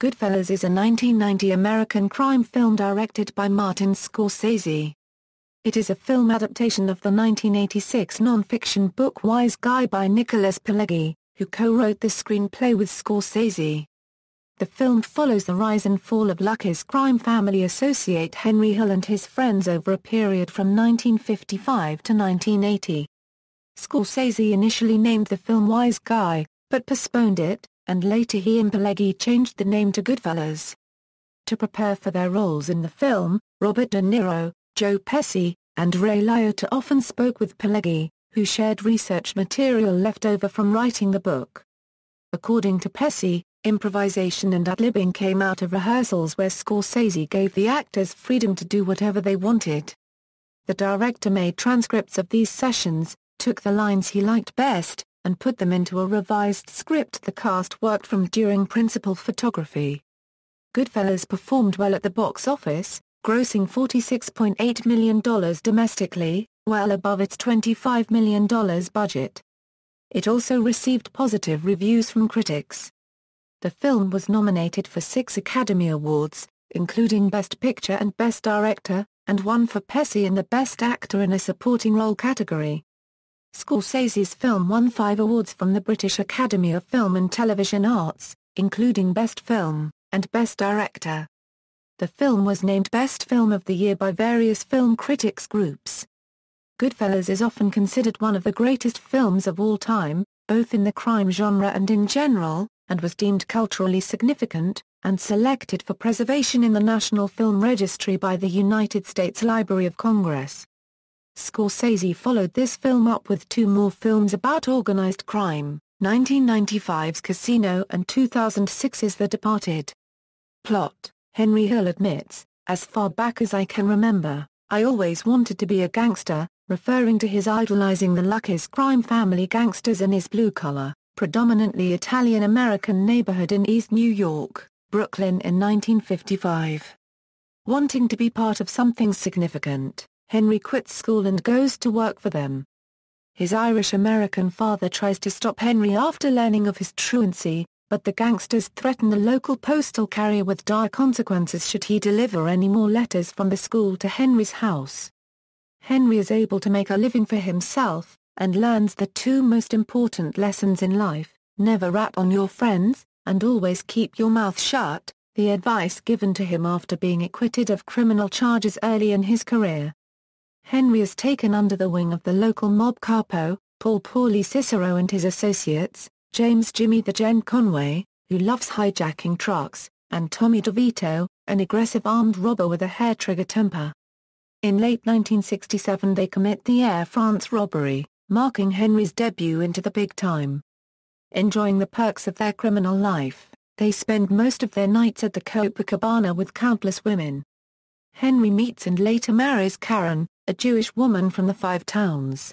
Goodfellas is a 1990 American crime film directed by Martin Scorsese. It is a film adaptation of the 1986 non-fiction book Wiseguy by Nicholas Pileggi, who co-wrote the screenplay with Scorsese. The film follows the rise and fall of Lucchese crime family associate Henry Hill and his friends over a period from 1955 to 1980. Scorsese initially named the film Wiseguy, but postponed it, and later he and Pileggi changed the name to Goodfellas. To prepare for their roles in the film, Robert De Niro, Joe Pesci, and Ray Liotta often spoke with Pileggi, who shared research material left over from writing the book. According to Pesci, improvisation and ad-libbing came out of rehearsals where Scorsese gave the actors freedom to do whatever they wanted. The director made transcripts of these sessions, took the lines he liked best, and put them into a revised script the cast worked from during principal photography. Goodfellas performed well at the box office, grossing $46.8 million domestically, well above its $25 million budget. It also received positive reviews from critics. The film was nominated for 6 Academy Awards, including Best Picture and Best Director, and won for Pesci in the Best Actor in a Supporting Role category. Scorsese's film won 5 awards from the British Academy of Film and Television Arts, including Best Film, and Best Director. The film was named Best Film of the Year by various film critics groups. Goodfellas is often considered one of the greatest films of all time, both in the crime genre and in general, and was deemed culturally significant, and selected for preservation in the National Film Registry by the United States Library of Congress. Scorsese followed this film up with 2 more films about organized crime, 1995's Casino and 2006's The Departed. Plot: Henry Hill admits, "As far back as I can remember, I always wanted to be a gangster," referring to his idolizing the Lucchese crime family gangsters in his blue-collar, predominantly Italian-American neighborhood in East New York, Brooklyn in 1955. Wanting to be part of something significant, Henry quits school and goes to work for them. His Irish-American father tries to stop Henry after learning of his truancy, but the gangsters threaten the local postal carrier with dire consequences should he deliver any more letters from the school to Henry's house. Henry is able to make a living for himself, and learns the 2 most important lessons in life: never rat on your friends, and always keep your mouth shut, the advice given to him after being acquitted of criminal charges early in his career. Henry is taken under the wing of the local mob capo, Paul Paulie Cicero, and his associates, James "Jimmy the Gent" Conway, who loves hijacking trucks, and Tommy DeVito, an aggressive armed robber with a hair-trigger temper. In late 1967 they commit the Air France robbery, marking Henry's debut into the big time. Enjoying the perks of their criminal life, they spend most of their nights at the Copacabana with countless women. Henry meets and later marries Karen, a Jewish woman from the Five Towns.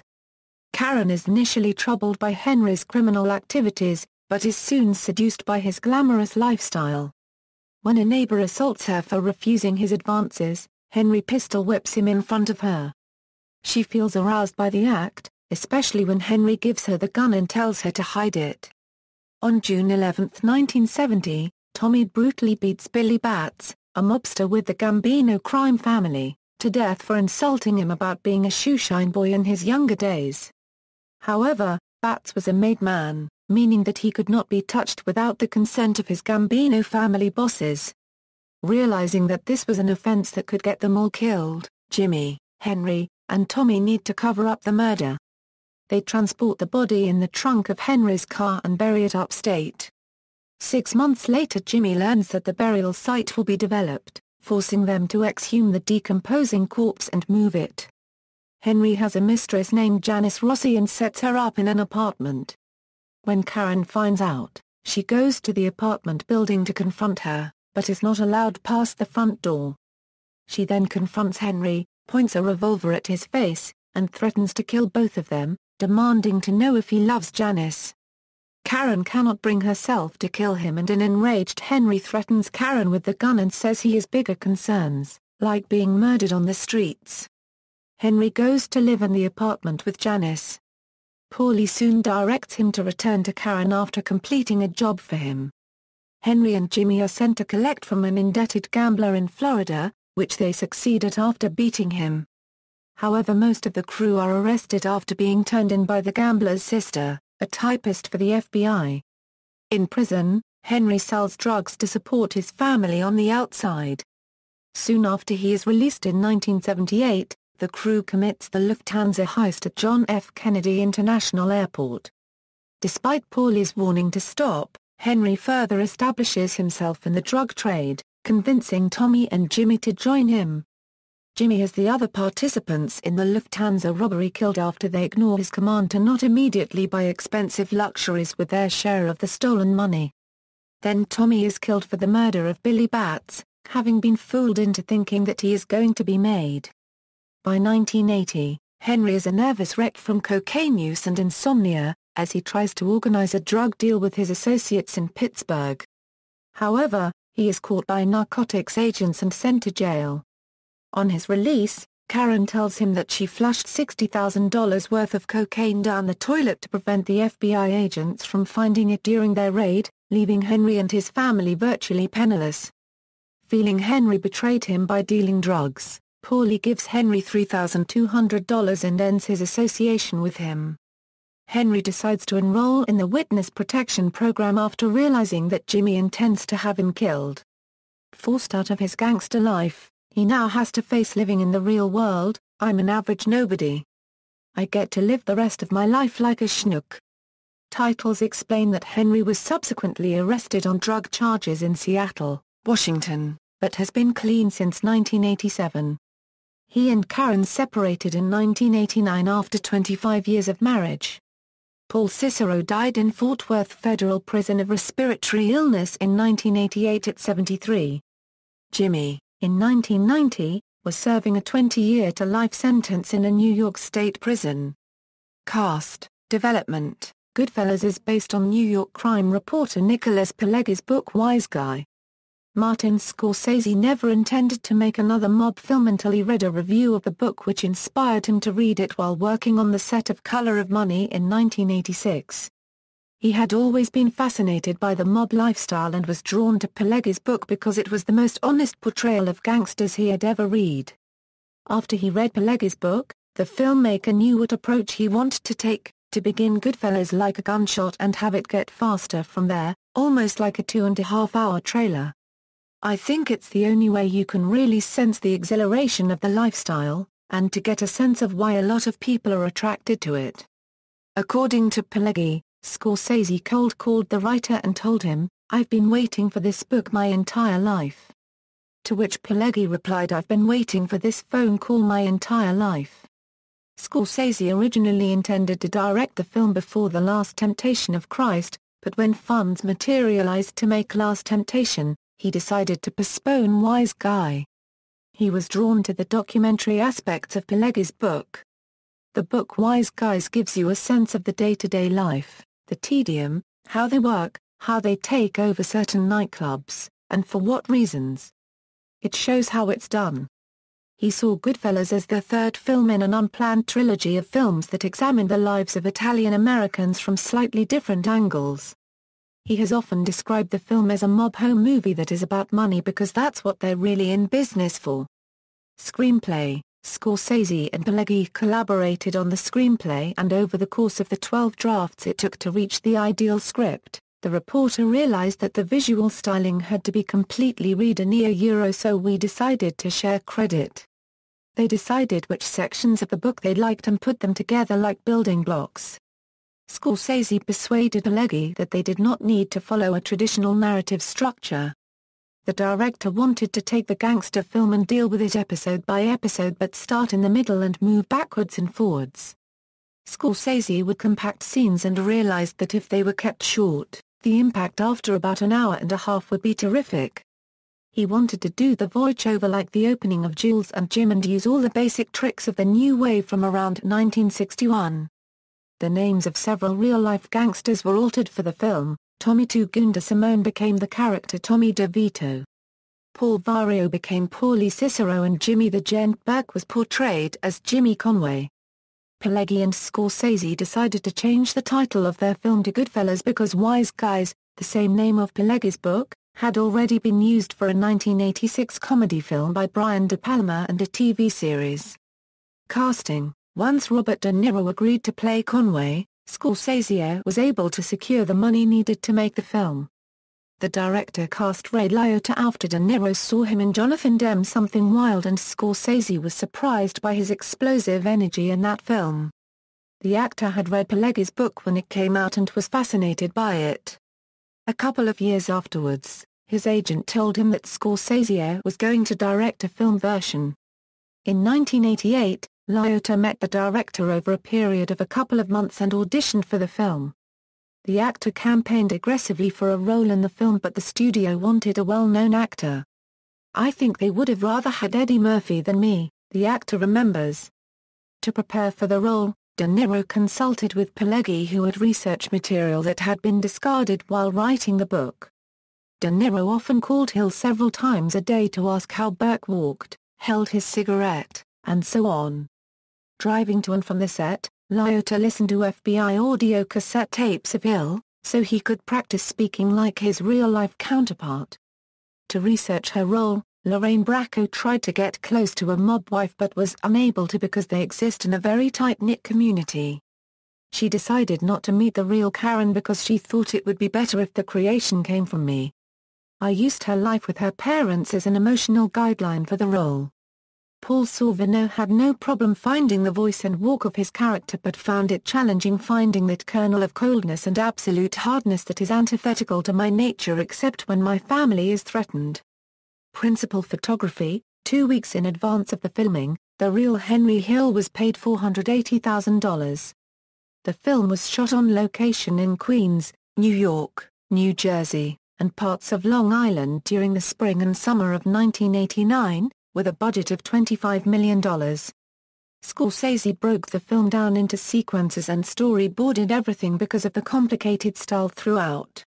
Karen is initially troubled by Henry's criminal activities, but is soon seduced by his glamorous lifestyle. When a neighbor assaults her for refusing his advances, Henry pistol whips him in front of her. She feels aroused by the act, especially when Henry gives her the gun and tells her to hide it. On June 11, 1970, Tommy brutally beats Billy Batts, a mobster with the Gambino crime family, to death for insulting him about being a shoeshine boy in his younger days. However, Batts was a made man, meaning that he could not be touched without the consent of his Gambino family bosses. Realizing that this was an offense that could get them all killed, Jimmy, Henry, and Tommy need to cover up the murder. They transport the body in the trunk of Henry's car and bury it upstate. 6 months later Jimmy learns that the burial site will be developed, forcing them to exhume the decomposing corpse and move it. Henry has a mistress named Janice Rossi and sets her up in an apartment. When Karen finds out, she goes to the apartment building to confront her, but is not allowed past the front door. She then confronts Henry, points a revolver at his face, and threatens to kill both of them, demanding to know if he loves Janice. Karen cannot bring herself to kill him, and an enraged Henry threatens Karen with the gun and says he has bigger concerns, like being murdered on the streets. Henry goes to live in the apartment with Janice. Paulie soon directs him to return to Karen after completing a job for him. Henry and Jimmy are sent to collect from an indebted gambler in Florida, which they succeed at after beating him. However, most of the crew are arrested after being turned in by the gambler's sister, a typist for the FBI. In prison, Henry sells drugs to support his family on the outside. Soon after he is released in 1978, the crew commits the Lufthansa heist at John F. Kennedy International Airport. Despite Paulie's warning to stop, Henry further establishes himself in the drug trade, convincing Tommy and Jimmy to join him. Jimmy has the other participants in the Lufthansa robbery killed after they ignore his command to not immediately buy expensive luxuries with their share of the stolen money. Then Tommy is killed for the murder of Billy Batts, having been fooled into thinking that he is going to be made. By 1980, Henry is a nervous wreck from cocaine use and insomnia, as he tries to organize a drug deal with his associates in Pittsburgh. However, he is caught by narcotics agents and sent to jail. On his release, Karen tells him that she flushed $60,000 worth of cocaine down the toilet to prevent the FBI agents from finding it during their raid, leaving Henry and his family virtually penniless. Feeling Henry betrayed him by dealing drugs, Paulie gives Henry $3,200 and ends his association with him. Henry decides to enroll in the witness protection program after realizing that Jimmy intends to have him killed. Forced out of his gangster life, he now has to face living in the real world. I'm an average nobody. I get to live the rest of my life like a schnook. Titles explain that Henry was subsequently arrested on drug charges in Seattle, Washington, but has been clean since 1987. He and Karen separated in 1989 after 25 years of marriage. Paul Cicero died in Fort Worth Federal Prison of respiratory illness in 1988 at 73. Jimmy, in 1990, was serving a 20-year-to-life sentence in a New York State prison. Cast, development. Goodfellas is based on New York crime reporter Nicholas Pileggi's book Wiseguy. Martin Scorsese never intended to make another mob film until he read a review of the book which inspired him to read it while working on the set of Color of Money in 1986. He had always been fascinated by the mob lifestyle and was drawn to Pileggi's book because it was the most honest portrayal of gangsters he had ever read. After he read Pileggi's book, the filmmaker knew what approach he wanted to take, to begin Goodfellas like a gunshot and have it get faster from there, almost like a 2.5-hour trailer. I think it's the only way you can really sense the exhilaration of the lifestyle, and to get a sense of why a lot of people are attracted to it. According to Pileggi, Scorsese cold called the writer and told him, "I've been waiting for this book my entire life." To which Pileggi replied, "I've been waiting for this phone call my entire life." Scorsese originally intended to direct the film before The Last Temptation of Christ, but when funds materialized to make Last Temptation, he decided to postpone Wiseguy. He was drawn to the documentary aspects of Pileggi's book. The book Wiseguy gives you a sense of the day-to-day life, the tedium, how they work, how they take over certain nightclubs, and for what reasons. It shows how it's done. He saw Goodfellas as the third film in an unplanned trilogy of films that examine the lives of Italian Americans from slightly different angles. He has often described the film as a mob home movie that is about money because that's what they're really in business for. Screenplay. Scorsese and Pileggi collaborated on the screenplay, and over the course of the 12 drafts it took to reach the ideal script, the reporter realized that the visual styling had to be completely read, so we decided to share credit. They decided which sections of the book they liked and put them together like building blocks. Scorsese persuaded Pileggi that they did not need to follow a traditional narrative structure. The director wanted to take the gangster film and deal with it episode by episode but start in the middle and move backwards and forwards. Scorsese would compact scenes and realized that if they were kept short, the impact after about an hour and a half would be terrific. He wanted to do the voiceover like the opening of Jules and Jim and use all the basic tricks of the new wave from around 1961. The names of several real-life gangsters were altered for the film. Tommy Two Gunda Simone became the character Tommy DeVito. Paul Vario became Paulie Cicero and Jimmy the Gent Burke was portrayed as Jimmy Conway. Pileggi and Scorsese decided to change the title of their film to Goodfellas because Wiseguy, the same name of Pileggi's book, had already been used for a 1986 comedy film by Brian De Palma and a TV series. Casting: once Robert De Niro agreed to play Conway, Scorsese was able to secure the money needed to make the film. The director cast Ray Liotta after De Niro saw him in Jonathan Demme's Something Wild, and Scorsese was surprised by his explosive energy in that film. The actor had read Pileggi's book when it came out and was fascinated by it. A couple of years afterwards, his agent told him that Scorsese was going to direct a film version. In 1988, Liotta met the director over a period of a couple of months and auditioned for the film. The actor campaigned aggressively for a role in the film, but the studio wanted a well-known actor. "I think they would have rather had Eddie Murphy than me," the actor remembers. To prepare for the role, De Niro consulted with Pileggi, who had researched material that had been discarded while writing the book. De Niro often called Hill several times a day to ask how Burke walked, held his cigarette, and so on. Driving to and from the set, Liotta listened to FBI audio cassette tapes of Hill, so he could practice speaking like his real-life counterpart. To research her role, Lorraine Bracco tried to get close to a mob wife but was unable to because they exist in a very tight-knit community. She decided not to meet the real Karen because she thought it would be better if the creation came from me. I used her life with her parents as an emotional guideline for the role. Paul Sorvino had no problem finding the voice and walk of his character, but found it challenging finding that kernel of coldness and absolute hardness that is antithetical to my nature except when my family is threatened. Principal photography: 2 weeks in advance of the filming, the real Henry Hill was paid $480,000. The film was shot on location in Queens, New York, New Jersey, and parts of Long Island during the spring and summer of 1989, with a budget of $25 million. Scorsese broke the film down into sequences and storyboarded everything because of the complicated style throughout.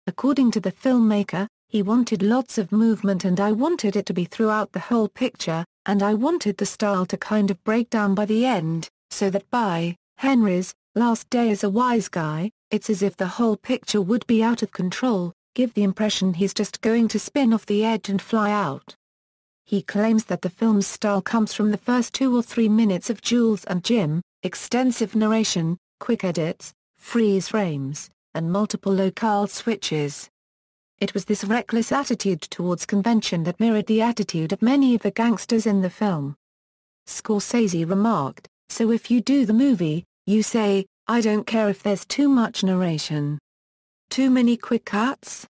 According to the filmmaker, "He wanted lots of movement and I wanted it to be throughout the whole picture, and I wanted the style to kind of break down by the end, so that by Henry's last day as a wise guy, it's as if the whole picture would be out of control, give the impression he's just going to spin off the edge and fly out." He claims that the film's style comes from the first 2 or 3 minutes of Jules and Jim, extensive narration, quick edits, freeze frames, and multiple locale switches. It was this reckless attitude towards convention that mirrored the attitude of many of the gangsters in the film. Scorsese remarked, "So if you do the movie, you say, I don't care if there's too much narration. Too many quick cuts?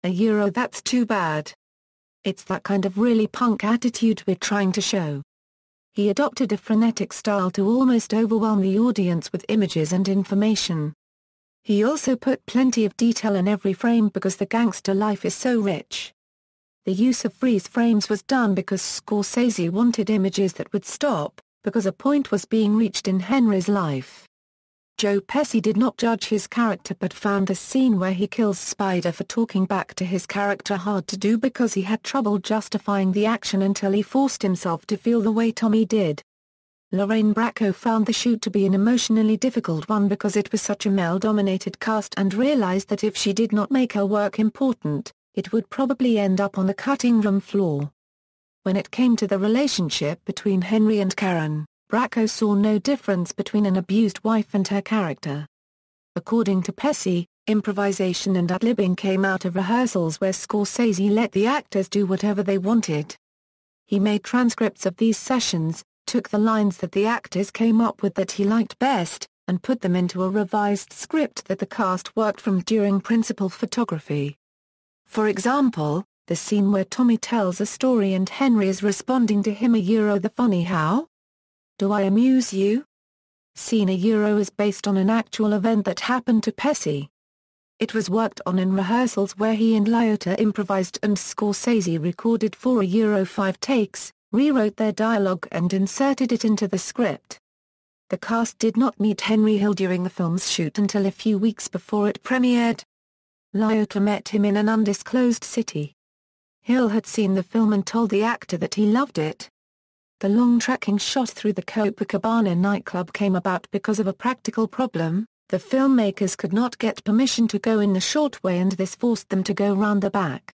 That's too bad. It's that kind of really punk attitude we're trying to show." He adopted a frenetic style to almost overwhelm the audience with images and information. He also put plenty of detail in every frame because the gangster life is so rich. The use of freeze frames was done because Scorsese wanted images that would stop, because a point was being reached in Henry's life. Joe Pesci did not judge his character but found the scene where he kills Spider for talking back to his character hard to do because he had trouble justifying the action until he forced himself to feel the way Tommy did. Lorraine Bracco found the shoot to be an emotionally difficult one because it was such a male-dominated cast and realized that if she did not make her work important, it would probably end up on the cutting room floor. When it came to the relationship between Henry and Karen, Bracco saw no difference between an abused wife and her character. According to Pesci, improvisation and ad-libbing came out of rehearsals where Scorsese let the actors do whatever they wanted. He made transcripts of these sessions, took the lines that the actors came up with that he liked best, and put them into a revised script that the cast worked from during principal photography. For example, the scene where Tommy tells a story and Henry is responding to him the funny how? Do I amuse you? Scene is based on an actual event that happened to Pesci. It was worked on in rehearsals where he and Liotta improvised and Scorsese recorded €5 takes, rewrote their dialogue and inserted it into the script. The cast did not meet Henry Hill during the film's shoot until a few weeks before it premiered. Liotta met him in an undisclosed city. Hill had seen the film and told the actor that he loved it. The long tracking shot through the Copacabana nightclub came about because of a practical problem. the filmmakers could not get permission to go in the short way and this forced them to go round the back.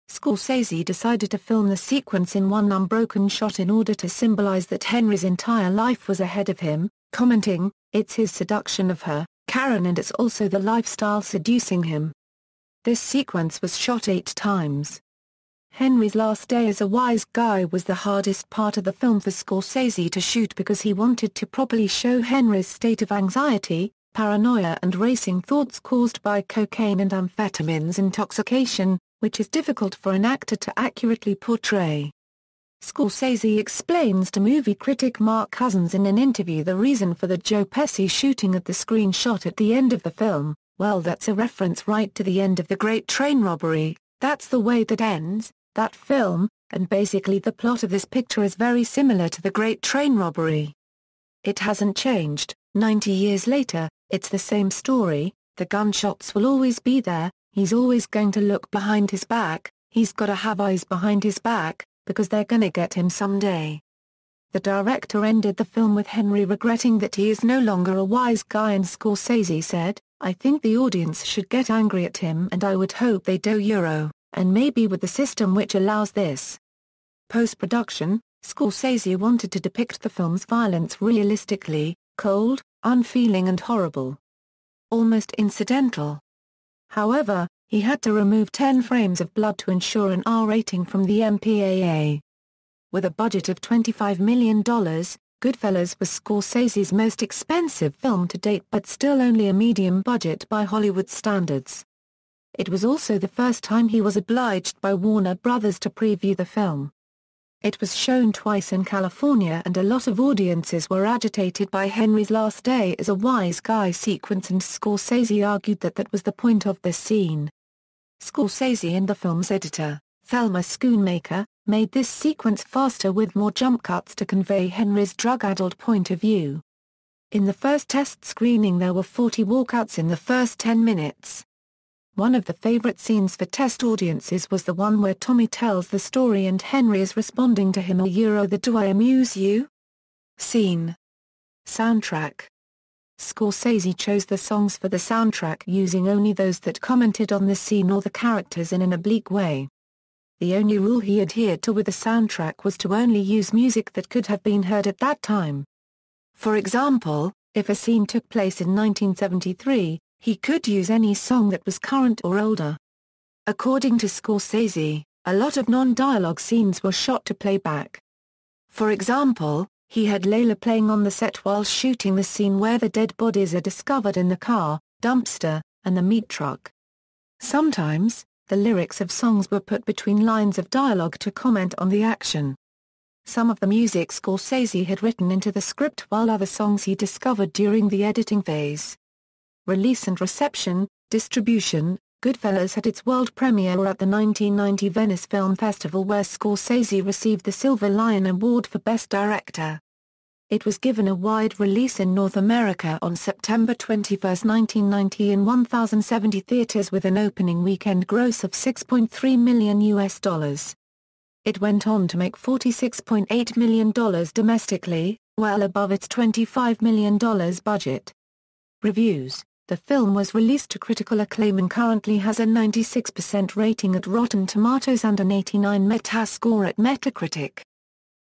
Scorsese decided to film the sequence in one unbroken shot in order to symbolize that Henry's entire life was ahead of him, commenting, "It's his seduction of her, Karen, and it's also the lifestyle seducing him." This sequence was shot 8 times. Henry's last day as a wise guy was the hardest part of the film for Scorsese to shoot because he wanted to properly show Henry's state of anxiety, paranoia and racing thoughts caused by cocaine and amphetamines intoxication, which is difficult for an actor to accurately portray. Scorsese explains to movie critic Mark Cousins in an interview the reason for the Joe Pesci shooting at the screen shot at the end of the film. "Well, that's a reference right to the end of the Great Train Robbery, that's the way that ends, that film, and basically the plot of this picture is very similar to the Great Train Robbery. It hasn't changed, 90 years later, it's the same story, the gunshots will always be there, he's always going to look behind his back, he's gotta have eyes behind his back, because they're gonna get him someday." The director ended the film with Henry regretting that he is no longer a wise guy, and Scorsese said, "I think the audience should get angry at him and I would hope they do Euro, and maybe with the system which allows this." Post-production, Scorsese wanted to depict the film's violence realistically, cold, unfeeling and horrible. Almost incidental. However, he had to remove 10 frames of blood to ensure an R rating from the MPAA. With a budget of $25 million, Goodfellas was Scorsese's most expensive film to date but still only a medium budget by Hollywood standards. It was also the first time he was obliged by Warner Brothers to preview the film. It was shown twice in California and a lot of audiences were agitated by Henry's last day as a wise guy sequence, and Scorsese argued that that was the point of the scene. Scorsese and the film's editor, Thelma Schoonmaker, made this sequence faster with more jump cuts to convey Henry's drug-addled point of view. In the first test screening there were 40 walkouts in the first 10 minutes. One of the favorite scenes for test audiences was the one where Tommy tells the story and Henry is responding to him, the "Do I amuse you?" scene. Soundtrack. Scorsese chose the songs for the soundtrack using only those that commented on the scene or the characters in an oblique way. The only rule he adhered to with the soundtrack was to only use music that could have been heard at that time. For example, if a scene took place in 1973, he could use any song that was current or older. According to Scorsese, a lot of non-dialogue scenes were shot to playback. For example, he had Layla playing on the set while shooting the scene where the dead bodies are discovered in the car, dumpster, and the meat truck. Sometimes, the lyrics of songs were put between lines of dialogue to comment on the action. Some of the music Scorsese had written into the script, while other songs he discovered during the editing phase. Release and reception. Distribution. Goodfellas had its world premiere at the 1990 Venice Film Festival, where Scorsese received the Silver Lion Award for Best Director. It was given a wide release in North America on September 21, 1990 in 1,070 theaters with an opening weekend gross of $6.3 million. It went on to make $46.8 million domestically, well above its $25 million budget. Reviews. The film was released to critical acclaim and currently has a 96% rating at Rotten Tomatoes and an 89 Metascore at Metacritic.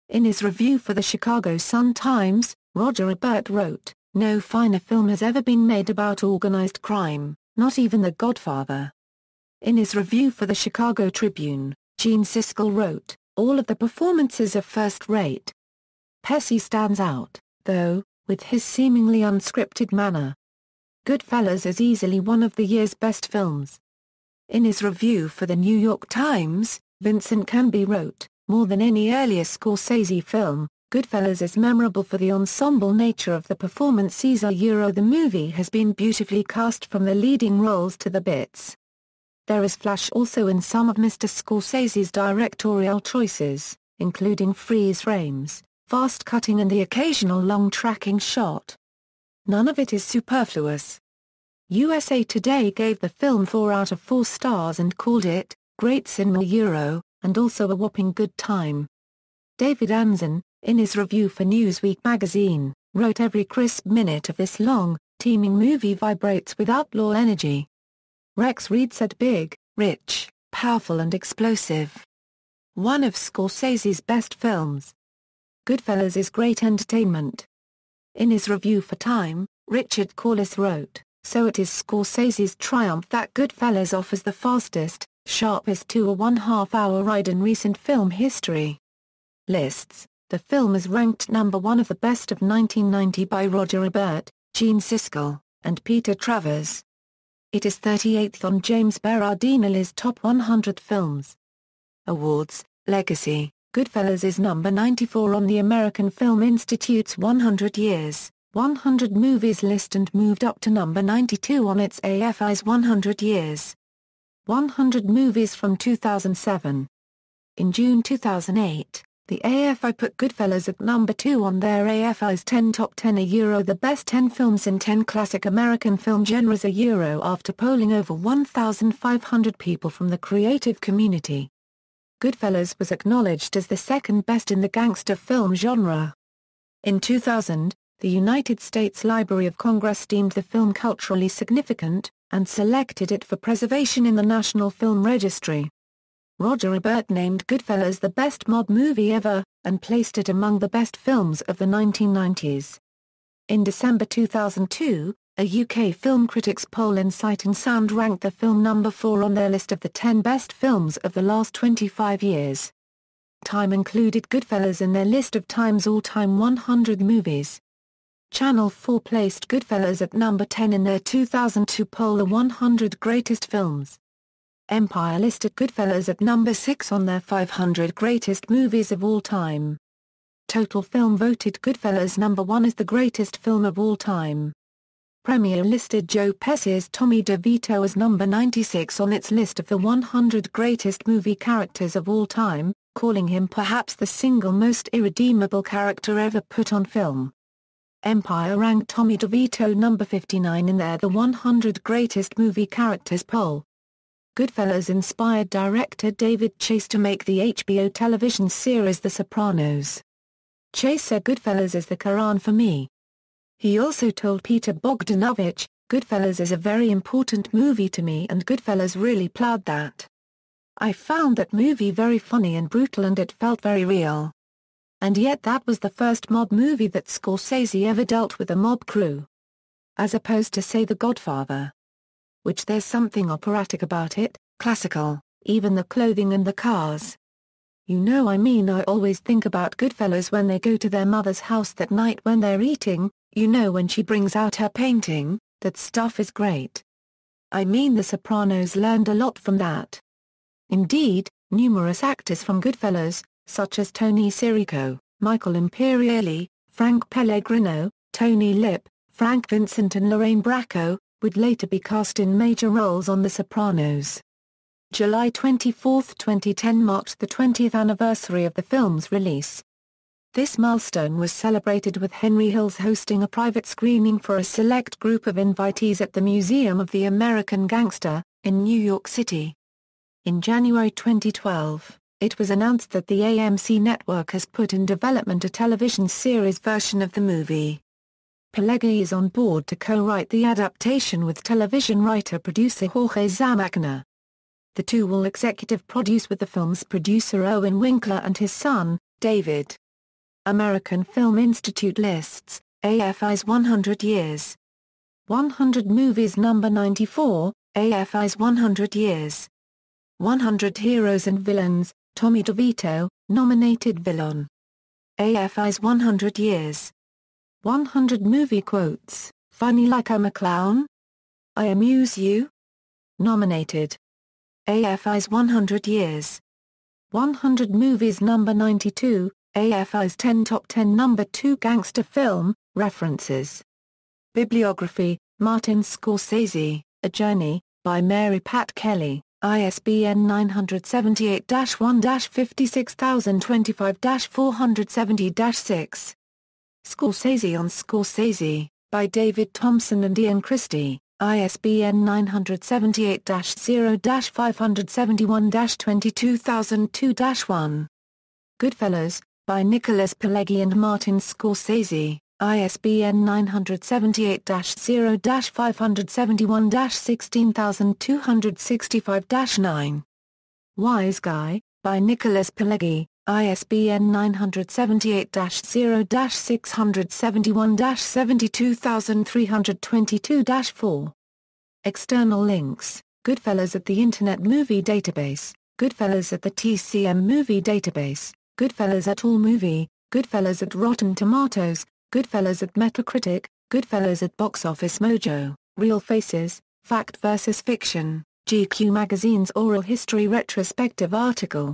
In his review for the Chicago Sun-Times, Roger Ebert wrote, "No finer film has ever been made about organized crime, not even The Godfather." In his review for the Chicago Tribune, Gene Siskel wrote, "All of the performances are first-rate. Pesci stands out, though, with his seemingly unscripted manner. Goodfellas is easily one of the year's best films." In his review for the New York Times, Vincent Canby wrote, "More than any earlier Scorsese film, Goodfellas is memorable for the ensemble nature of the performances. The movie has been beautifully cast from the leading roles to the bits. There is flash also in some of Mr. Scorsese's directorial choices, including freeze frames, fast cutting and the occasional long tracking shot. None of it is superfluous." USA Today gave the film 4 out of 4 stars and called it, "Great cinema and also a whopping good time." David Anzen, in his review for Newsweek magazine, wrote, "Every crisp minute of this long, teaming movie vibrates with outlaw energy. Rex Reed said big, rich, powerful and explosive. One of Scorsese's best films. Goodfellas is great entertainment. In his review for Time, Richard Corliss wrote, "So it is Scorsese's triumph that Goodfellas offers the fastest, sharpest 2.5-hour ride in recent film history." Lists. The film is ranked number 1 of the best of 1990 by Roger Ebert, Gene Siskel, and Peter Travers. It is 38th on James Berardinelli's Top 100 Films. Awards. Legacy. Goodfellas is number 94 on the American Film Institute's 100 Years, 100 Movies list and moved up to number 92 on its AFI's 100 Years, 100 Movies from 2007. In June 2008, the AFI put Goodfellas at number 2 on their AFI's 10 Top 10 the best 10 films in 10 classic American film genres after polling over 1,500 people from the creative community. Goodfellas was acknowledged as the second best in the gangster film genre. In 2000, the United States Library of Congress deemed the film culturally significant, and selected it for preservation in the National Film Registry. Roger Ebert named Goodfellas the best mob movie ever, and placed it among the best films of the 1990s. In December 2002, a UK film critics poll in Sight and Sound ranked the film number 4 on their list of the 10 best films of the last 25 years. Time included Goodfellas in their list of Time's all-time 100 movies. Channel 4 placed Goodfellas at number 10 in their 2002 poll, the 100 greatest films. Empire listed Goodfellas at number 6 on their 500 greatest movies of all time. Total Film voted Goodfellas number 1 as the greatest film of all time. Premiere listed Joe Pesci's Tommy DeVito as number 96 on its list of the 100 greatest movie characters of all time, calling him perhaps the single most irredeemable character ever put on film. Empire ranked Tommy DeVito number 59 in their The 100 Greatest Movie Characters poll. Goodfellas inspired director David Chase to make the HBO television series The Sopranos. Chase said Goodfellas is the Quran for me. He also told Peter Bogdanovich, Goodfellas is a very important movie to me and Goodfellas really plowed that. I found that movie very funny and brutal and it felt very real. And yet that was the first mob movie that Scorsese ever dealt with a mob crew. As opposed to say The Godfather. Which there's something operatic about it, classical, even the clothing and the cars. You know I always think about Goodfellas when they go to their mother's house that night when they're eating, when she brings out her painting, that stuff is great. The Sopranos learned a lot from that. Indeed, numerous actors from Goodfellas, such as Tony Sirico, Michael Imperioli, Frank Pellegrino, Tony Lip, Frank Vincent and Lorraine Bracco, would later be cast in major roles on The Sopranos. July 24, 2010 marked the 20th anniversary of the film's release. This milestone was celebrated with Henry Hills hosting a private screening for a select group of invitees at the Museum of the American Gangster, in New York City. In January 2012, it was announced that the AMC network has put in development a television series version of the movie. Pileggi is on board to co-write the adaptation with television writer-producer Jorge Zamacona. The two will executive produce with the film's producer Owen Winkler and his son, David. American Film Institute lists, AFI's 100 Years. 100 Movies number 94, AFI's 100 Years. 100 Heroes and Villains, Tommy DeVito, nominated villain. AFI's 100 Years. 100 Movie Quotes, Funny Like I'm a Clown? I Amuse You? Nominated. AFI's 100 Years. 100 Movies number 92, AFI's 10 Top 10 number 2 Gangster Film, References. Bibliography, Martin Scorsese, A Journey, by Mary Pat Kelly, ISBN 978-1-56025-470-6. Scorsese on Scorsese, by David Thompson and Ian Christie, ISBN 978-0-571-22002-1. Goodfellas, by Nicholas Pileggi and Martin Scorsese. ISBN 978-0-571-16265-9. Wiseguy, by Nicholas Pileggi, ISBN 978-0-671-72322-4. External links: Goodfellas at the Internet Movie Database, Goodfellas at the TCM Movie Database, Goodfellas at AllMovie, Goodfellas at Rotten Tomatoes, Goodfellas at Metacritic, Goodfellas at Box Office Mojo, Real Faces, Fact vs. Fiction, GQ Magazine's Oral History Retrospective article.